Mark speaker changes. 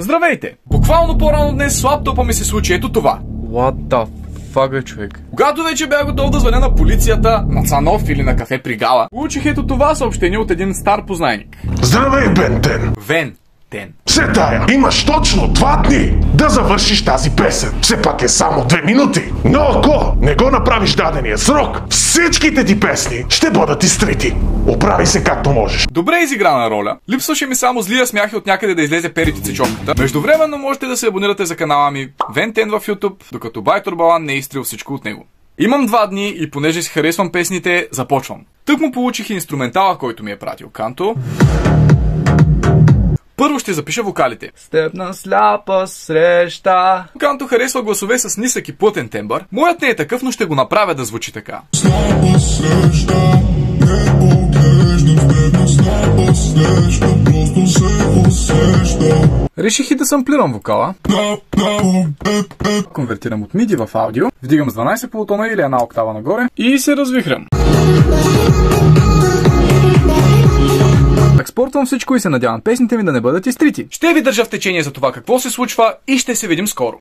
Speaker 1: Здравейте! Буквално по-рано днес с лаптопа ми се случи ето това.
Speaker 2: What the fuck, човек?
Speaker 1: Когато вече бях готов да звъня на полицията, на Цанов или на кафе при Гала, получих ето това съобщение от един стар познайник.
Speaker 3: Здравей, Бентен!
Speaker 1: Вен.
Speaker 3: Все тая, имаш точно 2 дни да завършиш тази песен. Все пак е само 2 минути. Но ако не го направиш дадения срок, всичките ти песни ще бъдат изтрити. Оправи се както можеш.
Speaker 1: Добре изиграна роля. Липсваше ми само злия смях и от някъде да излезе перите човката. Междувременно можете да се абонирате за канала ми Вентен в YouTube, докато Байтор Балан не е изтрил всичко от него. Имам 2 дни и понеже си харесвам песните, започвам. Тък му получих инструментала, който ми е пратил Канто. Първо ще запиша вокалите.
Speaker 2: С теб на сляпа среща.
Speaker 1: Канто харесва гласове с нисък и плътен тембър. Моят не е такъв, но ще го направя да звучи така. Реших и да самплирам вокала. Конвертирам от MIDI в аудио. Вдигам с 12 полутона или 1 октава нагоре. И се развихрям. Експортвам всичко и се надявам песните ми да не бъдат изтрити. Ще ви държа в течение за това какво се случва и ще се видим скоро.